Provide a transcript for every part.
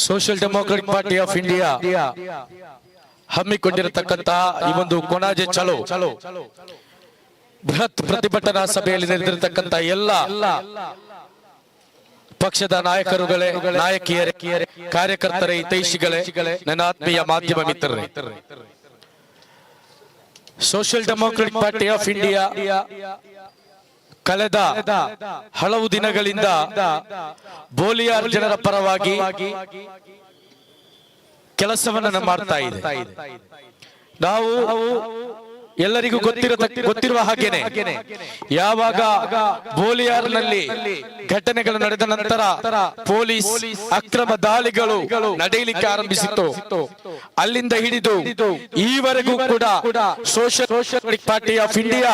Social democratic party of India ಹಮ್ಮಿಕೊಂಡಿರತಕ್ಕಂತಹ ಈ ಒಂದು ಕೊನಾಜೆ ಚಲೋ ಬೃಹತ್ ಪ್ರತಿಭಟನಾ ಸಭೆಯಲ್ಲಿ ನಡೆದಿರತಕ್ಕಂತ ಎಲ್ಲ ಪಕ್ಷದ ನಾಯಕರುಗಳೇ, ನಾಯಕಿಯರೇ, ಕಾರ್ಯಕರ್ತರೇ, ಹಿತೈಷಿಗಳೇ, ನನ್ನ ಆತ್ಮೀಯ ಮಾಧ್ಯಮ ಮಿತ್ರರೇ, social democratic party of India ಕಳೆದ ಹಲವು ದಿನಗಳಿಂದ ಬೋಲಿಯಾರ್ ಜನರ ಪರವಾಗಿ ಕೆಲಸವನ್ನು ಮಾಡ್ತಾ ಇದೆ. ನಾವು ಎಲ್ಲರಿಗೂ ಗೊತ್ತಿರುವ ಹಾಗೇನೆ ಯಾವಾಗ ಬೋಲಿಯಾರ್ನಲ್ಲಿ ಘಟನೆಗಳು ನಡೆದ ನಂತರ ಪೊಲೀಸ್ ಅಕ್ರಮ ದಾಳಿಗಳು ನಡೆಯಲಿಕ್ಕೆ ಆರಂಭಿಸಿತ್ತು. ಅಲ್ಲಿಂದ ಹಿಡಿದು ಈವರೆಗೂ ಕೂಡ ಸೋಷಿಯಲ್ ಪಾರ್ಟಿ ಆಫ್ ಇಂಡಿಯಾ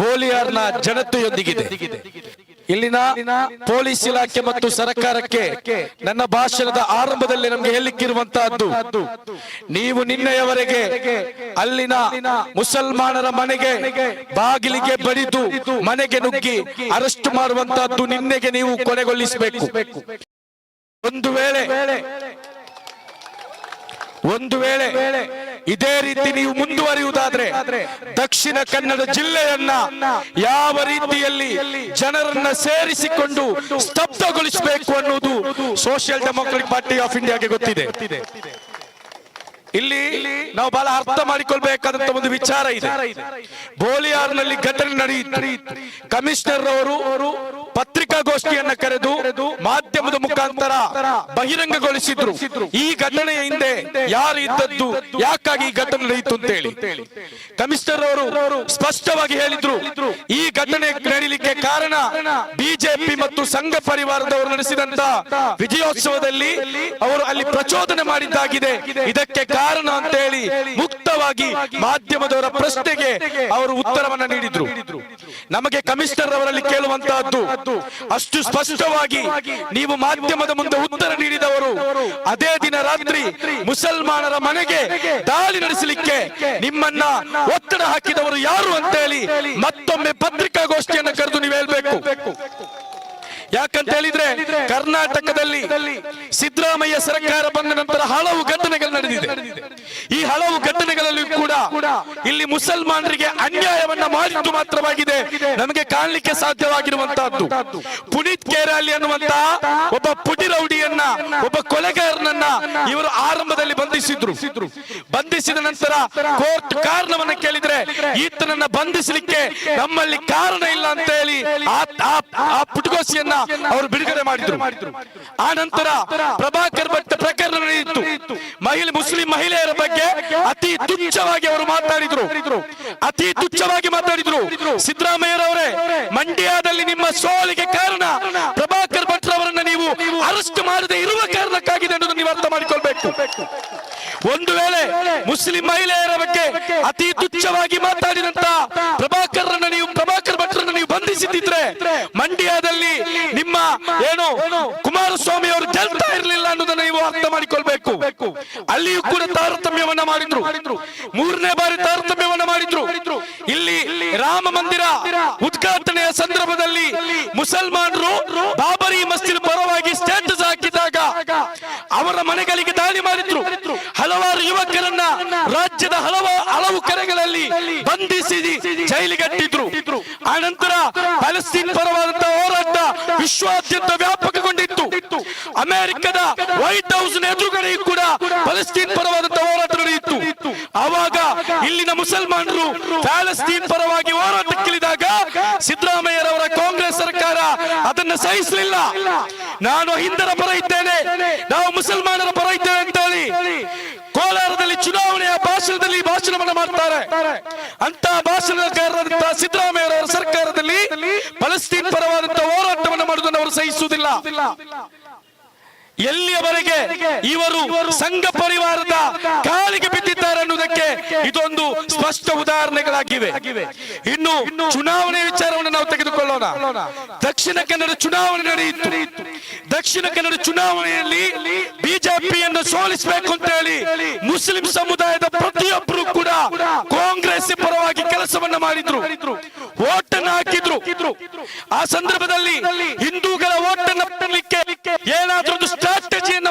ಬೋಲಿಯಾರ್ನ ಜನತೆಯೊಂದಿಗಿದೆ. ಇಲ್ಲಿನ ಪೊಲೀಸ್ ಇಲಾಖೆ ಮತ್ತು ಸರ್ಕಾರಕ್ಕೆ ನನ್ನ ಭಾಷಣದ ಆರಂಭದಲ್ಲಿ ನಮಗೆ ಹೇಳಲಿಕ್ಕಿರುವಂತಹದ್ದು, ನೀವು ನಿನ್ನೆಯವರೆಗೆ ಅಲ್ಲಿನ ಮುಸಲ್ಮಾನರ ಮನೆಗೆ ಬಾಗಿಲಿಗೆ ಬಡಿದು ಮನೆಗೆ ನುಗ್ಗಿ ಅರೆಸ್ಟ್ ಮಾಡುವಂತಹದ್ದು ನಿನ್ನೆಗೆ ನೀವು ಕೊನೆಗೊಳಿಸಬೇಕು. ಒಂದು ವೇಳೆ ಇದೇ ರೀತಿ ನೀವು ಮುಂದುವರಿಯುವುದಾದ್ರೆ ದಕ್ಷಿಣ ಕನ್ನಡ ಜಿಲ್ಲೆಯನ್ನ ಯಾವ ರೀತಿಯಲ್ಲಿ ಜನರನ್ನ ಸೇರಿಸಿಕೊಂಡು ಸ್ತಬ್ಧಗೊಳಿಸಬೇಕು ಅನ್ನುವುದು ಸೋಷಿಯಲ್ ಡೆಮೋಕ್ರೆಟಿಕ್ ಪಾರ್ಟಿ ಆಫ್ ಇಂಡಿಯಾಗೆ ಗೊತ್ತಿದೆ. ಇಲ್ಲಿ ನಾವು ಬಹಳ ಅರ್ಥ ಮಾಡಿಕೊಳ್ಬೇಕಾದಂತ ಒಂದು ವಿಚಾರ ಇದೆ. ಬೋಲಿಯಾರ್ನಲ್ಲಿ ಘಟನೆ ನಡೆಯಿತು. ಕಮಿಷನರ್ ಅವರು ಪತ್ರಿಕಾಗೋಷ್ಠಿಯನ್ನ ಕರೆದು ಮಾಧ್ಯಮದ ಮುಖಾಂತರ ಬಹಿರಂಗಗೊಳಿಸಿದ್ರು ಈ ಘಟನೆಯ ಹಿಂದೆ ಯಾರು ಇದ್ದದ್ದು, ಯಾಕಾಗಿ ಈ ಘಟನೆ ನಡೆಯಿತು ಅಂತ ಹೇಳಿ. ಕಮಿಷನರ್ ಅವರು ಸ್ಪಷ್ಟವಾಗಿ ಹೇಳಿದ್ರು, ಈ ಘಟನೆ ನಡೀಲಿಕ್ಕೆ ಕಾರಣ ಬಿಜೆಪಿ ಮತ್ತು ಸಂಘ ಪರಿವಾರದವರು ನಡೆಸಿದಂತ ವಿಜಯೋತ್ಸವದಲ್ಲಿ ಅವರು ಅಲ್ಲಿ ಪ್ರಚೋದನೆ ಮಾಡಿದ್ದಾಗಿದೆ, ಇದಕ್ಕೆ ಕಾರಣ ಅಂತ ಹೇಳಿ ಮುಕ್ತವಾಗಿ ಮಾಧ್ಯಮದವರ ಪ್ರಶ್ನೆಗೆ ಅವರು ಉತ್ತರವನ್ನ ನೀಡಿದ್ರು. ನಮಗೆ ಕಮಿಷನರ್ ಅವರಲ್ಲಿ ಕೇಳುವಂತಹದ್ದು, ಅಷ್ಟು ಸ್ಪಷ್ಟವಾಗಿ ನೀವು ಮಾಧ್ಯಮದ ಮುಂದೆ ಉತ್ತರ ನೀಡಿದವರು ಅದೇ ದಿನ ರಾತ್ರಿ ಮುಸಲ್ಮಾನರ ಮನೆಗೆ ದಾಳಿ ನಡೆಸಲಿಕ್ಕೆ ನಿಮ್ಮನ್ನ ಒತ್ತಡ ಹಾಕಿದವರು ಯಾರು ಅಂತ ಹೇಳಿ ಮತ್ತೊಮ್ಮೆ ಪತ್ರಿಕಾಗೋಷ್ಠಿಯನ್ನು ಕರೆದು ನೀವು ಹೇಳ್ಬೇಕು. ಯಾಕಂತ ಹೇಳಿದ್ರೆ ಕರ್ನಾಟಕದಲ್ಲಿ ಸಿದ್ದರಾಮಯ್ಯ ಸರ್ಕಾರ ಬಂದ ನಂತರ ಹಲವು ಘಟನೆಗಳು ನಡೆದಿದೆ. ಈ ಹಲವು ಘಟನೆಗಳಲ್ಲಿ ಕೂಡ ಇಲ್ಲಿ ಮುಸಲ್ಮಾನರಿಗೆ ಅನ್ಯಾಯವನ್ನ ಮಾಡಿದ್ದು ಮಾತ್ರವಾಗಿದೆ ನಮಗೆ ಕಾಣಲಿಕ್ಕೆ ಸಾಧ್ಯವಾಗಿರುವಂತಹದ್ದು. ಪುನೀತ್ ಕೇರಾಲಿ ಅನ್ನುವಂತಹ ಒಬ್ಬ ಪುಡಿ ರೌಡಿಯನ್ನ, ಒಬ್ಬ ಕೊಲೆಗಾರನನ್ನ ಇವರು ಆರಂಭದಲ್ಲಿ ಬಂಧಿಸಿದ ನಂತರ ಕೋರ್ಟ್ ಕಾರಣವನ್ನ ಕೇಳಿದ್ರೆ ಈತನನ್ನ ಬಂಧಿಸಲಿಕ್ಕೆ ನಮ್ಮಲ್ಲಿ ಕಾರಣ ಇಲ್ಲ ಅಂತ ಹೇಳಿ ಆ ಪುಟಗೋಸಿಯನ್ನ ಅವರು ಬಿಡುಗಡೆ ಮಾಡಿದ್ರು. ಆ ನಂತರ ಪ್ರಭಾಕರ್ ಭಟ್ ಪ್ರಕರಣ ನಡೆಯಿತು. ಮುಸ್ಲಿಂ ಮಹಿಳೆಯರ ಬಗ್ಗೆ ಅತಿ ತುಚ್ಛವಾಗಿ ಅವರು ಮಾತಾಡಿದ್ರು. ಸಿದ್ದರಾಮಯ್ಯರವರೇ, ಮಂಡ್ಯದಲ್ಲಿ ನಿಮ್ಮ ಸೋಲಿಗೆ ಕಾರಣ ಪ್ರಭಾಕರ್ ಭಟ್ ಅವರನ್ನ ನೀವು ಅರೆಸ್ಟ್ ಮಾಡದೆ ಇರುವ ಕಾರಣಕ್ಕಾಗಿದೆ ಅನ್ನೋದು ನೀವು ಅರ್ಥ ಮಾಡಿಕೊಳ್ಬೇಕು. ಒಂದು ವೇಳೆ ಮುಸ್ಲಿಂ ಮಹಿಳೆಯರ ಬಗ್ಗೆ ಅತಿ ತುಚ್ಛವಾಗಿ ಮಾತಾಡಿದಂತ ಪ್ರಭಾಕರ್ ಭಟ್ರನ್ನ ನೀವು ಬಂಧಿಸಿದ್ರೆ ಮಂಡ್ಯದಲ್ಲಿ ನಿಮ್ಮ ಕುಮಾರಸ್ವಾಮಿ ಅವರು ಗೆಲ್ತಾ ಇರಲಿಲ್ಲ ಅನ್ನೋದನ್ನ ನೀವು ಅರ್ಥ ಮಾಡಿಕೊಳ್ಬೇಕು. ಅಲ್ಲಿಯೂ ಕೂಡ ತಾರತಮ್ಯವನ್ನ ಮಾಡಿದ್ರು, 3ನೇ ಬಾರಿ ತಾರತಮ್ಯವನ್ನ ಮಾಡಿದ್ರು. ಇಲ್ಲಿ ರಾಮ ಮಂದಿರ ಉದ್ಘಾಟನೆಯ ಸಂದರ್ಭದಲ್ಲಿ ಮುಸಲ್ಮಾನರು ಬಾಬರಿ ಮಸ್ಜಿದ್ ಪರವಾಗಿ ಸ್ಟೇಟಸ್ ಹಾಕಿದಾಗ ಅವರ ಮನೆಗಳಿಗೆ ದಾಳಿ ಮಾಡಿದ್ರು. ಹಲವಾರು ಯುವಕರನ್ನ ರಾಜ್ಯದ ಹಲವು ಕರೆಗಳಲ್ಲಿ ಬಂಧಿಸಿ ಜೈಲಿಗಟ್ಟಿದ್ರು. ಆ ನಂತರ ಪ್ಯಾಲೆಸ್ತೀನ್ ಪರವಾದಂತಹ ಹೋರಾಟ ವಿಶ್ವಾದ್ಯಂತ ವ್ಯಾಪಕಗೊಂಡಿತ್ತು. ಅಮೆರಿಕದ ವೈಟ್ ಹೌಸ್ ಎದುರುಗಡೆಯೂ ಕೂಡ ಪ್ಯಾಲೆಸ್ತೀನ್ ಪರವಾದಂತಹ ಹೋರಾಟ ನಡೆಯಿತು. ಆವಾಗ ಇಲ್ಲಿನ ಮುಸಲ್ಮಾನರು ಪ್ಯಾಲೆಸ್ತೀನ್ ಪರವಾಗಿ ಹೋರಾಟಕ್ಕಿಳಿದಾಗ ಸಿದ್ದರಾಮಯ್ಯರವರ ಕಾಂಗ್ರೆಸ್ ಸರ್ಕಾರ ಅದನ್ನ ಸಹಿಸಲಿಲ್ಲ. ನಾನು ಹಿಂದರ ಪರ ಇದ್ದೇನೆ, ನಾವು ಮುಸಲ್ಮಾನರ ಪರ ಇದ್ದೇವೆ ಅಂತ ಹೇಳಿ ಕೋಲಾರದಲ್ಲಿ ಚುನಾವಣೆಯ ಭಾಷಣದಲ್ಲಿ ಭಾಷಣವನ್ನ ಮಾಡ್ತಾರೆ. ಅಂತ ಭಾಷಣಕಾರರಾದಂತಹ ಸಿದ್ದರಾಮಯ್ಯರವರ ಸರ್ಕಾರದಲ್ಲಿ ಪ್ಯಾಲೆಸ್ತೀನ್ ಪರವಾದಂತಹ ಹೋರಾಟವನ್ನು ಮಾಡುವುದನ್ನು ಅವರು ಸಹಿಸುವುದಿಲ್ಲ. ಎಲ್ಲಿಯವರೆಗೆ ಇವರು ಸಂಘ ಪರಿವಾರದ ಕಾಲಿಗೆ ಬಿದ್ದಿದ್ದಾರೆ ಅನ್ನುವುದಕ್ಕೆ ಇದೊಂದು ಸ್ಪಷ್ಟ ಉದಾಹರಣೆಗಳಾಗಿವೆ. ಇನ್ನು ಚುನಾವಣೆ ವಿಚಾರವನ್ನು ನಾವು ತೆಗೆದುಕೊಳ್ಳೋಣ. ದಕ್ಷಿಣ ಕನ್ನಡ ಚುನಾವಣೆ ನಡೆಯಿತು. ದಕ್ಷಿಣ ಕನ್ನಡ ಚುನಾವಣೆಯಲ್ಲಿ ಬಿಜೆಪಿಯನ್ನು ಸೋಲಿಸಬೇಕು ಅಂತ ಹೇಳಿ ಮುಸ್ಲಿಂ ಸಮುದಾಯದ ಪ್ರತಿಯೊಬ್ಬರು ಕೂಡ ಕಾಂಗ್ರೆಸ್ ಪರವಾಗಿ ಕೆಲಸವನ್ನ ಮಾಡಿದ್ರು, ಓಟನ್ನು ಹಾಕಿದ್ರು. ಆ ಸಂದರ್ಭದಲ್ಲಿ ಹಿಂದೂಗಳ ಓಟನ್ನು ಪಡೆಯಲಿಕ್ಕೆ ಏನಾದ್ರೂ ಸ್ಟ್ರಾಟಜಿಯನ್ನು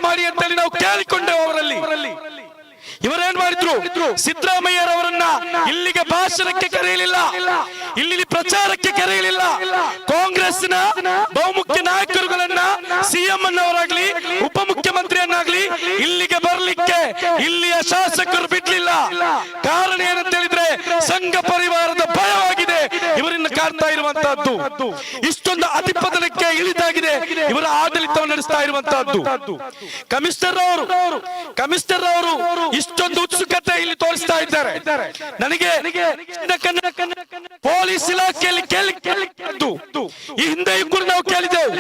ಇಲ್ಲಿಗೆ ಭಾಷಣಕ್ಕೆ ಕರೆಯಲಿಲ್ಲ, ಇಲ್ಲಿ ಪ್ರಚಾರಕ್ಕೆ ಕರೆಯಲಿಲ್ಲ. ಕಾಂಗ್ರೆಸ್ನ ಬಹುಮುಖ್ಯ ನಾಯಕರುಗಳನ್ನ, ಸಿಎಂ ಅನ್ನವರಾಗ್ಲಿ ಉಪಮುಖ್ಯಮಂತ್ರಿಯನ್ನಾಗ್ಲಿ ಇಲ್ಲಿಗೆ ಬರ್ಲಿಕ್ಕೆ ಇಲ್ಲಿಯ ಶಾಸಕರು ಬಿಡ್ಲಿಲ್ಲ. ಕಾರಣ ಏನಂತ ಹೇಳಿದ್ರೆ ಸಂಘ ಪರಿವಾರದ ಭಯವಾಗಿದೆ ಇವರನ್ನು ಕಾಡ್ತಾ ಇರುವಂತಹದ್ದು. ಇಷ್ಟೊಂದು ಅಧಿಪತನಕ್ಕೆ ಇಳಿದಾಗಿದೆ ಇವರ ಆಡಳಿತವನ್ನು ನಡೆಸ್ತಾ ಇರುವಂತಹದ್ದು. ಕಮಿಷನರ್ ಅವರು ಇಷ್ಟೊಂದು ಉತ್ಸುಕತೆ ಇಲ್ಲಿ ತೋರಿಸ್ತಾ ಇದ್ದಾರೆ. ನನಗೆ ಪೊಲೀಸ್ ಇಲಾಖೆಯಲ್ಲಿ ಕೇಳಿದ್ದು ಈ ಹಿಂದೆಯೂ ಕೂಡ ನಾವು ಕೇಳಿದೆವು,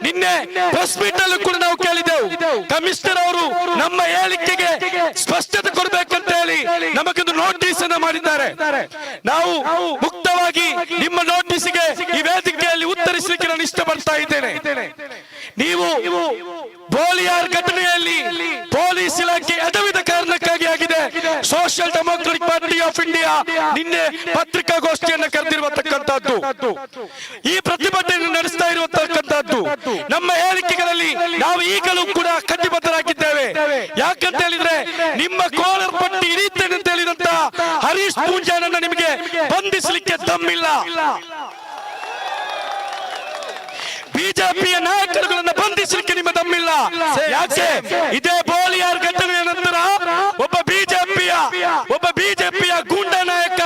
ನಿನ್ನೆ ಪ್ರೆಸ್ ಮೀಟ್ ಅಲ್ಲೂ ಕೂಡ ನಾವು ಕೇಳಿದೆವು. ಕಮಿಷನರ್ ಅವರು ನಮ್ಮ ಹೇಳಿಕೆಗೆ ಸ್ಪಷ್ಟತೆ ಕೊಡಬೇಕಂತ ಹೇಳಿ ನಮಗೊಂದು ನೋಟಿಸ್ ಅನ್ನು ಮಾಡಿದ್ದಾರೆ. ನಾವು ಮುಕ್ತವಾಗಿ ನಿಮ್ಮ ನೋಟಿಸ್ಗೆ ಈ ವೇದಿಕೆಯಲ್ಲಿ ಉತ್ತರಿಸಲಿಕ್ಕೆ ನಾನು ಇಷ್ಟಪಡ್ತಾ ಇದ್ದೇನೆ. ನೀವು ಬೋಲಿಯಾರ್ ಘಟನೆಯಲ್ಲಿ ಪೊಲೀಸ್ ಇಲಾಖೆ ಎಡವಿದ ಕಾರಣಕ್ಕಾಗಿ ಆಗಿದೆ. Social democratic party of India ನಿನ್ನೆ ಪತ್ರಿಕಾಗೋಷ್ಠಿಯನ್ನು ಕರೆದಿರುವಂತಕ್ಕಂಥದ್ದು, ಈ ಪ್ರತಿಭಟನೆ ನಡೆಸ್ತಾ ಇರುವಂತಕ್ಕಂಥದ್ದು. ನಮ್ಮ ಹೇಳಿಕೆಗಳಲ್ಲಿ ನಾವು ಈಗಲೂ ಕೂಡ ಕಟಿಬದ್ಧರಾಗಿದ್ದೇವೆ. ಯಾಕಂತ ಹೇಳಿದ್ರೆ ನಿಮ್ಮ ಕೋಲರ್ ಪಟ್ಟಿ ಹಿಡಿಯುತ್ತೇನೆ ಅಂತ ಹೇಳಿದಂತ ಹರೀಶ್ ಪೂಂಜಾನನ್ನ ನಿಮಗೆ ಬಂಧಿಸಲಿಕ್ಕೆ ದಮ್ಮಿಲ್ಲ. ಬಿಜೆಪಿಯ ನಾಯಕರುಗಳನ್ನ ಬಂಧಿಸಲಿಕ್ಕೆ ನಿಮ್ಮ ದಮ್ಮಿಲ್ಲ. ಯಾಕೆ? ಇದೇ ಬೋಲಿಯಾರ್ ಘಟನೆಯ ನಂತರ ಒಬ್ಬ ಬಿಜೆಪಿಯ ಗೂಂಡಾ ನಾಯಕ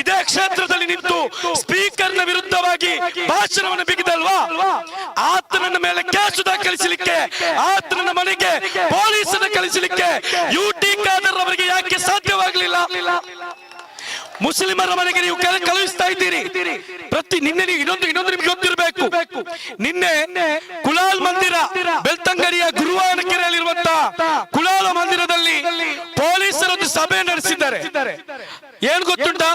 ಇದೇ ಕ್ಷೇತ್ರದಲ್ಲಿ ನಿಂತು ಸ್ಪೀಕರ್ನ ವಿರುದ್ಧವಾಗಿ ಭಾಷಣವನ್ನು ಬಿಗಿದಲ್ವಾ, ಆತನ ಮೇಲೆ ಕೇಸು ದಾಖಲಿಸಲಿಕ್ಕೆ, ಆತನ ಮನೆಗೆ ಪೊಲೀಸನ್ನು ಕಳಿಸಲಿಕ್ಕೆ ಯುಟಿ ಖಾದರ್ ಅವರಿಗೆ ಯಾಕೆ ಸಾಧ್ಯವಾಗಲಿಲ್ಲ? ಮುಸ್ಲಿಮರ ಮನೆಗೆ ನೀವು ಕಳುಹಿಸ್ತಾ ಇದ್ದೀರಿ. ನಿನ್ನೆ ನೀವು ಇನ್ನೊಂದು ನಿಮ್ಗೆ ಗೊತ್ತಿರಬೇಕು, ನಿನ್ನೆ ಕುಲಾಲ್ ಮಂದಿರ ಬೆಳ್ತಂಗಡಿಯ ಗುರುವಾನಕೆರೆಯಲ್ಲಿರುವಂತಹ ಕುಲಾಲ ಮಂದಿರದಲ್ಲಿ ಪೊಲೀಸರೊಂದು ಸಭೆ ನಡೆಸಿದ್ದಾರೆ. ಏನ್ ಗೊತ್ತುಂಟಾ?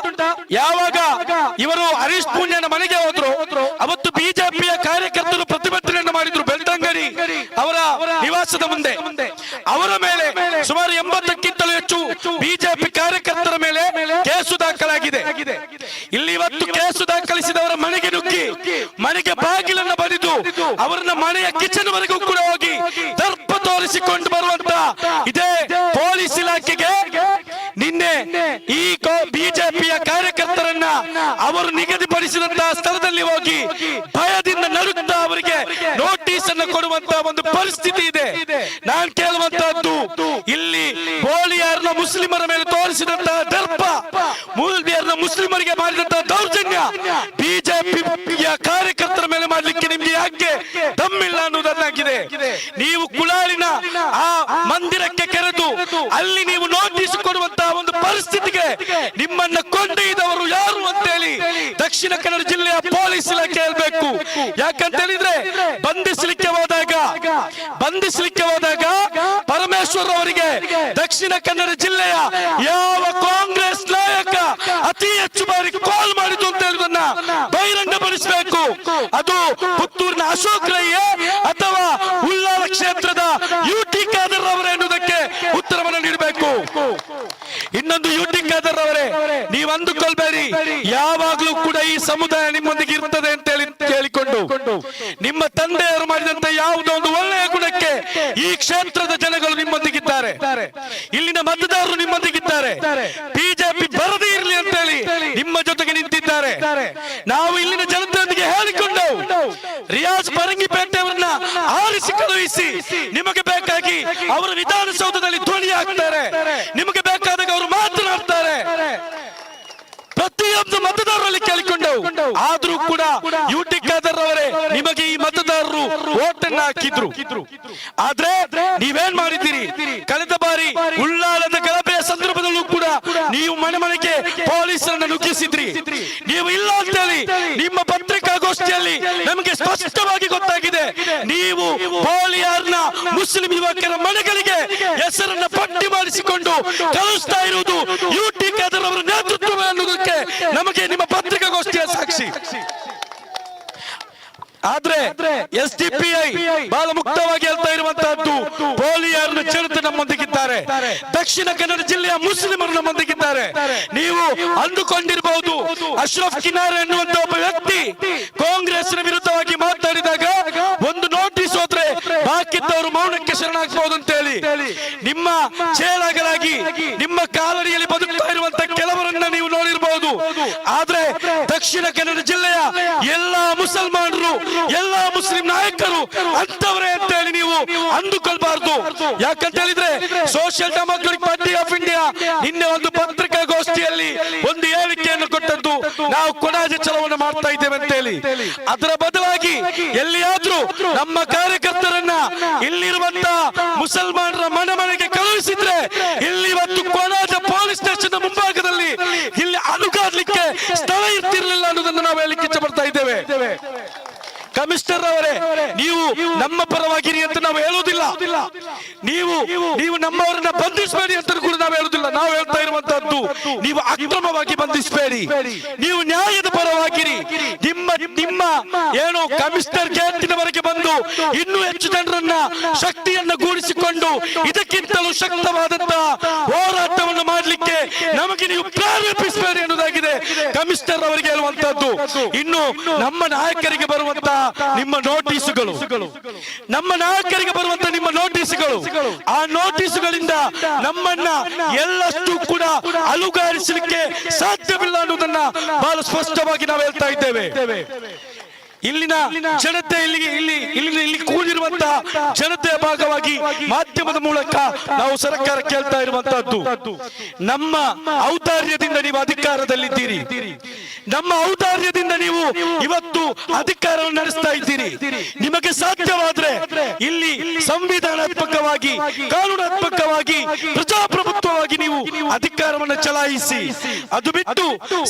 ಯಾವಾಗ ಇವರು ಹರೀಶ್ ಪೂಂಜಾನ ಮನೆಗೆ ಹೋದ್ರು, ಅವತ್ತು ಬಿಜೆಪಿಯ ಕಾರ್ಯಕರ್ತರು ಪ್ರತಿಭಟನೆಯನ್ನು ಮಾಡಿದ್ರು ಬೆಳ್ತಂಗಡಿ ಅವರ ನಿವಾಸದ ಮುಂದೆ. ಅವರ ಮೇಲೆ ಸುಮಾರು 80ಕ್ಕಿಂತಲೂ ಹೆಚ್ಚು ಬಿಜೆಪಿ ಕಾರ್ಯಕರ್ತರ ಮೇಲೆ ಕೇಸು ದಾಖಲಾಗಿದೆ. ಇಲ್ಲಿ ಇವತ್ತು ಕೇಸು ದಾಖಲಿಸಿದವರ ಮನೆಗೆ ನುಗ್ಗಿ ಮನೆಗೆ ಬಾಗಿಲನ್ನು ಬಡಿದು ಅವರನ್ನ ಮನೆಯ ಕಿಚನ್ ವರೆಗೂ ಕೂಡ ಹೋಗಿ ದರ್ಪ ತೋರಿಸಿಕೊಂಡು ಬರುವಂತ ಇದೇ ಪೊಲೀಸ್ ಇಲಾಖೆಗೆ ನಿನ್ನೆ ಈ ಬಿಜೆಪಿಯ ಕಾರ್ಯಕರ್ತರನ್ನ ಅವರು ನಿಗದಿಪಡಿಸಿದಂತಹ ಸ್ಥಳದಲ್ಲಿ ಹೋಗಿ ಭಯದಿಂದ ನಡುತ್ತಾ ಅವರಿಗೆ ನೋಟಿಸ್ ಅನ್ನು ಕೊಡುವಂತಹ ಒಂದು ಪರಿಸ್ಥಿತಿ ಇದೆ. ನಾನು ಕೇಳುವಂತಹದ್ದು, ಇಲ್ಲಿ ಬೋಲಿಯಾರ್ನ ಮುಸ್ಲಿಮರ ಮೇಲೆ ತೋರಿಸಿದಂತಹ ದರ್ಪ, ಮೂಲ್ಬಿಯರ್ನ ಮುಸ್ಲಿಮರಿಗೆ ಮಾಡಿದಂತಹ ದೌರ್ಜನ್ಯ ಬಿಜೆಪಿಯ ಕಾರ್ಯಕರ್ತರ ಮೇಲೆ ಮಾಡಲಿಕ್ಕೆ ನಿಮ್ಗೆ ಯಾಕೆ ದಮ್ಮಿಲ್ಲ ಅನ್ನುವುದನ್ನಾಗಿದೆ. ನೀವು ಕುಲಾಲಿನ ಆ ಮಂದಿರಕ್ಕೆ ಕರೆದು ಅಲ್ಲಿ ನೀವು ನೋಟಿಸ್ ಕೊಡುವಂತಹ ಒಂದು ಪರಿಸ್ಥಿತಿಗೆ ನಿಮ್ಮನ್ನ ಕೊಂಡೊಯ್ದವರು ಯಾರು ಅಂತೇಳಿ ದಕ್ಷಿಣ ಕನ್ನಡ ಜಿಲ್ಲೆಯ ಪೊಲೀಸ್ ಇಲಾಖೆ ಹೇಳ್ಬೇಕು. ಯಾಕಂತ ಹೇಳಿದ್ರೆ ಬಂಧಿಸಲಿಕ್ಕೆ ಹೋದಾಗ ಪರಮೇಶ್ವರ್ ಅವರಿಗೆ ದಕ್ಷಿಣ ಕನ್ನಡ ಜಿಲ್ಲೆಯ ಯಾವ ಕಾಂಗ್ರೆಸ್ ನಾಯಕ ಅತಿ ಹೆಚ್ಚು ಬಾರಿ ಕಾಲ್ ಮಾಡಿತು ಅಂತ ಹೇಳುವುದನ್ನ ಬಹಿರಂಗಪಡಿಸಬೇಕು. ಅದು ಪುತ್ತೂರಿನ ಅಶೋಕ್ ರೈಯೇ ಅಥವಾ ಉಳ್ಳಾಲ ಕ್ಷೇತ್ರದ ಯುಟಿ ಖಾದರ್ ಅವರೇ ಎನ್ನುವುದಕ್ಕೆ ಉತ್ತರವನ್ನು ನೀಡಬೇಕು. ಇನ್ನೊಂದು ಯುಟಿ ಖಾದರ್ ಅವರೇ, ನೀವು ಅಂದುಕೊಳ್ಬೇಡಿ ಯಾವಾಗ್ಲೂ ಕೂಡ ಈ ಸಮುದಾಯ ನಿಮ್ಮೊಂದಿಗೆ ಇರ್ತದೆ ಅಂತ ಹೇಳಿಕೊಂಡು ನಿಮ್ಮ ತಂದೆಯವರು ಮಾಡಿದಂತ ಯಾವುದೋ ಒಂದು ಒಳ್ಳೆಯ ಗುಣಕ್ಕೆ ಈ ಕ್ಷೇತ್ರದ ಜನಗಳು ನಿಮ್ಮೊಂದಿಗಿದ್ದಾರೆ, ಇಲ್ಲಿನ ಮತದಾರರು ನಿಮ್ಮೊಂದಿಗಿದ್ದಾರೆ. ಬಿಜೆಪಿ ಬರದೇ ಇರಲಿ ಅಂತ ಹೇಳಿ ನಿಮ್ಮ ಜೊತೆಗೆ ನಿಂತಿದ್ದಾರೆ. ನಾವು ಇಲ್ಲಿನ ಜನತೆಯೊಂದಿಗೆ ಹೇಳಿಕೊಂಡು ರಿಯಾಜ್ ಪರಂಗಿಪೇಟೆ ಅವರನ್ನ ಆರಿಸಿ ಕಳುಹಿಸಿ ನಿಮಗೆ ಬೇಕಾಗಿ ಅವರು ವಿಧಾನಸೌಧದಲ್ಲಿ ಧ್ವನಿ ಹಾಕ್ತಾರೆ, ನಿಮಗೆ ಬೇಕಾದಾಗ ಅವರು ಮಾತನಾಡ್ತಾರೆ. ಪ್ರತಿಯೊಂದು ಮತದಾರರಲ್ಲಿ ಕೇಳಿಕೊಂಡವು. ಆದ್ರೂ ಕೂಡ ಯುಟಿ ಖಾದರ್ ಅವರೇ ನಿಮಗೆ ಈ ಮತದಾರರು ವೋಟ್ ಅನ್ನು ಹಾಕಿದ್ರು. ಆದ್ರೆ ನೀವೇನ್ ಮಾಡಿದ್ದೀರಿ? ಕಳೆದ ಬಾರಿ ಉಳ್ಳಾಲದ ಗಲಭೆಯ ಸಂದರ್ಭದಲ್ಲೂ ಕೂಡ ನೀವು ಮನೆಗೆ ಪೊಲೀಸರನ್ನು ನುಗ್ಗಿಸಿದ್ರಿ. ನೀವು ಇಲ್ಲ ಅಂತೇಳಿ ನಿಮ್ಮ ಪತ್ರಿಕಾಗೋಷ್ಠಿಯಲ್ಲಿ ನಮಗೆ ಸ್ಪಷ್ಟವಾಗಿ ಗೊತ್ತಾಗಿದೆ. ನೀವು ಬೋಲಿಯಾರ್ನ ಮುಸ್ಲಿಂ ಯುವಕರ ಮನೆಗಳಿಗೆ ಹೆಸರನ್ನ ಪಟ್ಟಿ ಮಾಡಿಸಿಕೊಂಡು ಕಳಿಸ್ತಾ ಇರುವುದು ಯುಟಿ ಖಾದರ್ ಅವರ ನೇತೃತ್ವ ಅನ್ನೋದಕ್ಕೆ ನಮಗೆ ನಿಮ್ಮ ಪತ್ರಿಕಾಗೋಷ್ಠಿಯ ಸಾಕ್ಷಿ. ಆದ್ರೆ ಎಸ್ಡಿಪಿಐ ಬಹಳ ಮುಕ್ತವಾಗಿ ಹೇಳ್ತಾ ಇರುವಂತಹದ್ದು, ಬೋಲಿಯಾರ್ನ ಜನತೆ ನಮ್ಮೊಂದಿಗಿದ್ದಾರೆ, ದಕ್ಷಿಣ ಕನ್ನಡ ಜಿಲ್ಲೆಯ ಮುಸ್ಲಿಮರು ನಮ್ಮೊಂದಿಗಿದ್ದಾರೆ. ನೀವು ಅಂದುಕೊಂಡಿರಬಹುದು ಅಶ್ರಫ್ ಕಿನಾರೆ ಎನ್ನುವಂತ ಒಬ್ಬ ವ್ಯಕ್ತಿ ಕಾಂಗ್ರೆಸ್ನ ವಿರುದ್ಧವಾಗಿ ಮಾತಾಡಿದಾಗ ಒಂದು ನೋಟಿಸ್ ಹೋದ್ರೆ ಬಾಕಿದ್ದವರು ಮೌನಕ್ಕೆ ಶರಣಾಗಬಹುದು ಅಂತ ಹೇಳಿ ನಿಮ್ಮ ಚೇಳಗಳಾಗಿ ನಿಮ್ಮ ಕಾಲಡಿಯಲ್ಲಿ ಬದುಕ್ತಾ ಇರುವಂತ ಕೆಲವರನ್ನ ನೀವು ನೋಡಿರಬಹುದು. ಆದ್ರೆ ದಕ್ಷಿಣ ಕನ್ನಡ ಜಿಲ್ಲೆಯ ಎಲ್ಲಾ ಮುಸಲ್ಮಾನರು, ಎಲ್ಲಾ ಮುಸ್ಲಿಂ ನಾಯಕರು ಅಂತವರೇ ಅಂತ ಹೇಳಿ ನೀವು ಅಂದುಕೊಳ್ಬಾರ್ದು. ಯಾಕಂತ ಹೇಳಿದ್ರೆ social democratic party of India ನಿನ್ನೆ ಒಂದು ಪತ್ರಿಕಾಗೋಷ್ಠಿಯಲ್ಲಿ ಒಂದು ಹೇಳಿಕೆಯನ್ನು ಕೊಟ್ಟದ್ದು, ನಾವು ಕೊನಾಜೆ ಚಲವನ್ನು ಮಾಡ್ತಾ ಇದ್ದೇವೆ ಅಂತ ಹೇಳಿ. ಅದರ ಬದಲಾಗಿ ಎಲ್ಲಿಯಾದ್ರೂ ನಮ್ಮ ಕಾರ್ಯಕರ್ತರನ್ನ ಇಲ್ಲಿರುವಂತ ಮುಸಲ್ಮಾನರ ಮನೆಗೆ ಕಳುಹಿಸಿದ್ರೆ ಇಲ್ಲಿ ಇವತ್ತು ಕೊನಾಜ ಪೊಲೀಸ್ ಸ್ಟೇಷನ್ ಮುಂಭಾಗದಲ್ಲಿ ಇಲ್ಲಿ ಅಲುಗಾಡ್ಲಿಕ್ಕೆ ಸ್ಥಳ ಇರ್ತಿರ್ಲಿಲ್ಲ ಅನ್ನೋದನ್ನು ನಾವು ಹೇಳಿಕ್ಕೆ ಇಚ್ಛೆ ಪಡ್ತಾ ಇದ್ದೇವೆ. ಕಮಿಷನರ್ ಅವರೇ, ನೀವು ನಮ್ಮ ಪರವಾಗಿರಿ ಅಂತ ನಾವು ಹೇಳುವುದಿಲ್ಲ, ನೀವು ನಮ್ಮವರನ್ನ ಬಂಧಿಸಬೇಡಿ ಅಂತ ಕೂಡ ನಾವು ಹೇಳುವುದಿಲ್ಲ. ನಾವು ಹೇಳ್ತಾ ಇರುವಂತಹದ್ದು, ನೀವು ಅಕ್ರಮವಾಗಿ ಬಂಧಿಸಬೇಡಿ, ನೀವು ನ್ಯಾಯದ ಪರವಾಗಿರಿ. ನಿಮ್ಮ ಏನು ಕಮಿಷನರ್ ಗೇಟಿನವರೆಗೆ ಬಂದು ಇನ್ನೂ ಹೆಚ್ಚು ಜನರನ್ನ ಶಕ್ತಿಯನ್ನ ಗೂಡಿಸಿಕೊಂಡು ಇದಕ್ಕಿಂತಲೂ ಶಕ್ತವಾದಂತಹ ಹೋರಾಟವನ್ನು ಮಾಡಲಿಕ್ಕೆ ನಮಗೆ ನೀವು ಪ್ರೇರೇಪಿಸಬೇಡಿ ಅನ್ನೋದಾಗಿದೆ ಕಮಿಷನರ್ ಅವರಿಗೆ ಹೇಳುವಂತಹದ್ದು. ಇನ್ನು ನಮ್ಮ ನಾಯಕರಿಗೆ ಬರುವಂತಹ ನಿಮ್ಮ ನೋಟಿಸುಗಳು, ನಮ್ಮ ನಾಯಕರಿಗೆ ಬರುವಂತ ನಿಮ್ಮ ನೋಟಿಸುಗಳು, ಆ ನೋಟಿಸುಗಳಿಂದ ನಮ್ಮನ್ನ ಎಲ್ಲಷ್ಟು ಕೂಡ ಅಲುಗಾಡಿಸಲಿಕ್ಕೆ ಸಾಧ್ಯವಿಲ್ಲ ಅನ್ನೋದನ್ನ ಬಹಳ ಸ್ಪಷ್ಟವಾಗಿ ನಾವು ಹೇಳ್ತಾ ಇದ್ದೇವೆ. ಇಲ್ಲಿನ ಜನತೆ ಇಲ್ಲಿ ಕೂಡಿರುವಂತಹ ಜನತೆಯ ಭಾಗವಾಗಿ ಮಾಧ್ಯಮದ ಮೂಲಕ ನಾವು ಸರ್ಕಾರ ಕೇಳ್ತಾ ಇರುವಂತಹದ್ದು, ನಮ್ಮ ಔದಾರ್ಯದಿಂದ ನೀವು ಅಧಿಕಾರದಲ್ಲಿದ್ದೀರಿ, ನಮ್ಮ ಔದಾರ್ಯದಿಂದ ನೀವು ಇವತ್ತು ಅಧಿಕಾರವನ್ನು ನಡೆಸ್ತಾ ಇದ್ದೀರಿ. ನಿಮಗೆ ಸಾಧ್ಯವಾದ್ರೆ ಇಲ್ಲಿ ಸಂವಿಧಾನಾತ್ಮಕವಾಗಿ, ಕಾನೂನಾತ್ಮಕವಾಗಿ, ಪ್ರಜಾಪ್ರಭುತ್ವವಾಗಿ ನೀವು ಅಧಿಕಾರವನ್ನು ಚಲಾಯಿಸಿ. ಅದು ಬಿಟ್ಟು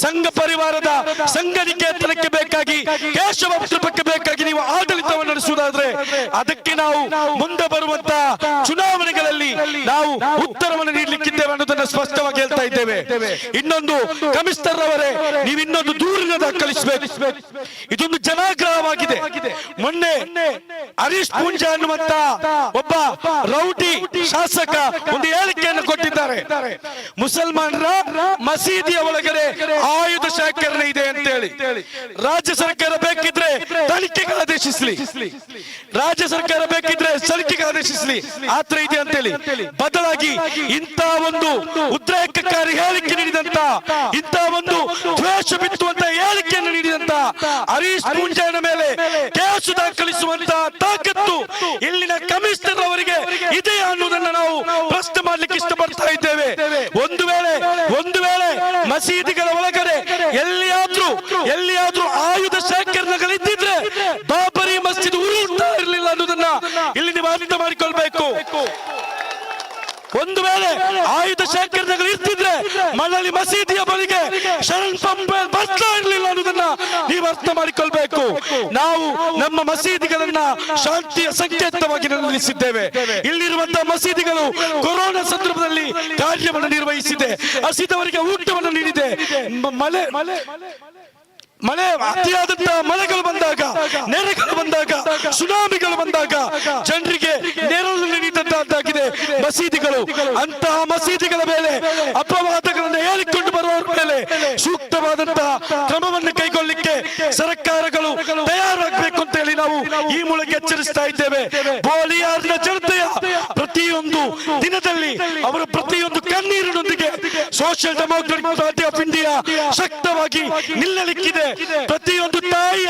ಸಂಘ ಪರಿವಾರದ ಸಂಘ ನಿಕೇತನಕ್ಕೆ ಬೇಕಾಗಿ, ಕೇಶವ ರೂಪಕ್ಕೆ ಬೇಕಾಗಿ ನೀವು ಆಡಳಿತವನ್ನು ನಡೆಸುವುದಾದ್ರೆ ಅದಕ್ಕೆ ನಾವು ಮುಂದೆ ಬರುವಂತ ಚುನಾವಣೆಗಳಲ್ಲಿ ನಾವು ಉತ್ತರವನ್ನು ನೀಡಲಿಕ್ಕಿದ್ದೇವೆ ಅನ್ನೋದನ್ನ ಸ್ಪಷ್ಟವಾಗಿ ಹೇಳ್ತಾ ಇದ್ದೇವೆ. ಇನ್ನೊಂದು ಕಮಿಷನರ್ ಅವರೇ, ನೀವು ಇನ್ನೊಂದು ದೂರನ್ನ ದಾಖಲಿಸಬೇಕು. ಇದೊಂದು ಜನಾಗ್ರಹವಾಗಿದೆ. ಮೊನ್ನೆ ಹರೀಶ್ ಪೂಂಜಾ ಅನ್ನುವಂತ ಒಬ್ಬ ರೌಡಿ ಶಾಸಕ ಒಂದು ಹೇಳಿಕೆಯನ್ನು ಕೊಟ್ಟಿದ್ದಾರೆ, ಮುಸಲ್ಮಾನರ ಮಸೀದಿಯ ಒಳಗಡೆ ಆಯುಧ ಶೇಖರಣೆ ಇದೆ ಅಂತ ಹೇಳಿ. ರಾಜ್ಯ ಸರ್ಕಾರ ಬೇಕಿದ್ರೆ ತನಿಖೆಗೆ ಆದೇಶಿಸಲಿ, ರಾಜ್ಯ ಸರ್ಕಾರ ಬೇಕಿದ್ರೆ ತನಿಖೆಗೆ ಆದೇಶಿಸಲಿ, ಆತರ ಇದೆ ಅಂತ ಹೇಳಿ. ಬದಲಾಗಿ ಇಂಥ ಒಂದು ಉದ್ರೇಕಕಾರಿ ಹೇಳಿಕೆ ನೀಡಿದಂತ, ಇಂಥ ಒಂದು ದ್ವೇಷ ಬಿತ್ತುವಂತ ಹೇಳಿಕೆಯನ್ನು ನೀಡಿದಂತ ಹರೀಶ್ ಪೂಂಜಾನ ಮೇಲೆ ಕೇಸು ದಾಖಲಿಸುವಂತ ತಾಕತ್ತು ಇಲ್ಲಿನ ಕಮಿಷನರ್ ಅವರಿಗೆ ಇದೆ ಅನ್ನೋದನ್ನ ನಾವು ಪ್ರಶ್ನೆ ಮಾಡ್ಲಿಕ್ಕೆ ಇಷ್ಟಪಡ್ತಾ ಇದ್ದೇವೆ. ಒಂದು ವೇಳೆ ಮಸೀದಿಗಳ ಒಳಗಡೆ ಎಲ್ಲಿಯಾದ್ರೂ ಆಯುಧ ಶೇಖರಣೆಗಳಿದ್ದಿದ್ರೆ ಬಾಬರಿ ಮಸ್ಜಿದ್ ಉರುಳ್ತಾ ಇರಲಿಲ್ಲ ಅನ್ನೋದನ್ನ ಇಲ್ಲಿ ನೀವು ಅರ್ಥ ಮಾಡಿಕೊಳ್ಬೇಕು. ಒಂದು ವೇಳೆ ಆಯುಧ ಶೇಖರಣೆಗಳು ಇರ್ತಿದ್ರೆ ಮಳಲಿ ಮಸೀದಿಯ ಬಳಿಗೆ ಶರಣ್ ಪಂಪೆ ಬರ್ತಾ ಇರಲಿಲ್ಲ ಅನ್ನೋದನ್ನ ನೀವು ಅರ್ಥ ಮಾಡಿಕೊಳ್ಬೇಕು. ನಾವು ನಮ್ಮ ಮಸೀದಿಗಳನ್ನ ಶಾಂತಿಯ ಸಂಕೇತವಾಗಿ ನಿಲ್ಲಿಸಿದ್ದೇವೆ. ಇಲ್ಲಿರುವಂತಹ ಮಸೀದಿಗಳು ಕೊರೋನಾ ಸಂದರ್ಭದಲ್ಲಿ ಕಾರ್ಯವನ್ನು ನಿರ್ವಹಿಸಿದೆ, ಹಸಿದವರಿಗೆ ಊಟವನ್ನು ನೀಡಿದೆ. ಮಳೆ ಅತಿಯಾದಂತಹ ಮಳೆಗಳು ಬಂದಾಗ, ನೆರೆಗಳು ಬಂದಾಗ, ಸುನಾಮಿಗಳು ಬಂದಾಗ ಜನರಿಗೆ ನೆರಳು ನೀಡಿದಂತಾಗಿದೆ ಮಸೀದಿಗಳು. ಅಂತಹ ಮಸೀದಿಗಳ ಮೇಲೆ ಅಪವಾದಗಳನ್ನು ಹೇಳಿಕೊಂಡು ಬರುವವರ ಮೇಲೆ ಸೂಕ್ತವಾದಂತಹ ಕ್ರಮವನ್ನು ಕೈಗೊಳ್ಳಲಿಕ್ಕೆ ಸರ್ಕಾರಗಳು ತಯಾರಾಗಬೇಕು ಅಂತ ಹೇಳಿ ನಾವು ಈ ಮೂಲಕ ಎಚ್ಚರಿಸ್ತಾ ಇದ್ದೇವೆ. ಬೋಲಿಯಾರ್ನ ಜನತೆಯ ಪ್ರತಿಯೊಂದು ದಿನದಲ್ಲಿ ಅವರ ಪ್ರತಿಯೊಂದು ಕಣ್ಣೀರಿನೊಂದಿಗೆ social democratic party of India ಶಕ್ತವಾಗಿ ನಿಲ್ಲಲಿಕ್ಕಿದೆ. ಪ್ರತಿಯೊಂದು ತಾಯಿಯ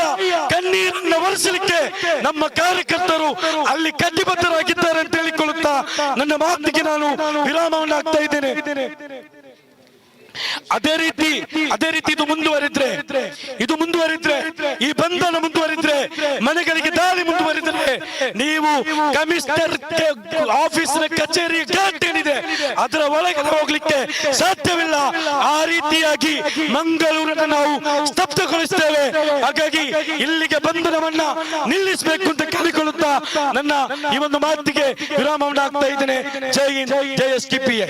ಕಣ್ಣೀರನ್ನು ಒರೆಸಲಿಕ್ಕೆ ನಮ್ಮ ಕಾರ್ಯಕರ್ತರು ಅಲ್ಲಿ ಕಟಿಬದ್ಧರಾಗಿದ್ದಾರೆ ಅಂತ ಹೇಳಿಕೊಳ್ಳುತ್ತಾ ನನ್ನ ಮಾತಿಗೆ ನಾನು ವಿರಾಮವನ್ನು ಹಾಕ್ತಾ ಇದ್ದೇನೆ. ಅದೇ ರೀತಿ ಇದು ಮುಂದುವರಿದ್ರೆ ಈ ಬಂಧನ ಮುಂದುವರಿದ್ರೆ, ಮನೆಗಳಿಗೆ ದಾಳಿ ಮುಂದುವರಿದ್ರೆ, ನೀವು ಕಮಿಷನರ್ ಆಫೀಸಿನ ಕಚೇರಿ ಗೇಟ್ ಏನಿದೆ ಅದರ ಒಳಗಡೆ ಹೋಗ್ಲಿಕ್ಕೆ ಸಾಧ್ಯವಿಲ್ಲ. ಆ ರೀತಿಯಾಗಿ ಮಂಗಳೂರನ್ನು ನಾವು ಸ್ತಬ್ಧಗೊಳಿಸ್ತೇವೆ. ಹಾಗಾಗಿ ಇಲ್ಲಿಗೆ ಬಂಧನವನ್ನ ನಿಲ್ಲಿಸಬೇಕು ಅಂತ ಕೇಳಿಕೊಳ್ಳುತ್ತಾ ನನ್ನ ಈ ಒಂದು ಮಾತಿಗೆ ವಿರಾಮವನ್ನು ಹಾಕ್ತಾ ಇದ್ದೇನೆ. ಜೈ ಹಿಂದ್, ಜೈ ಎಸ್ಡಿಪಿಐ.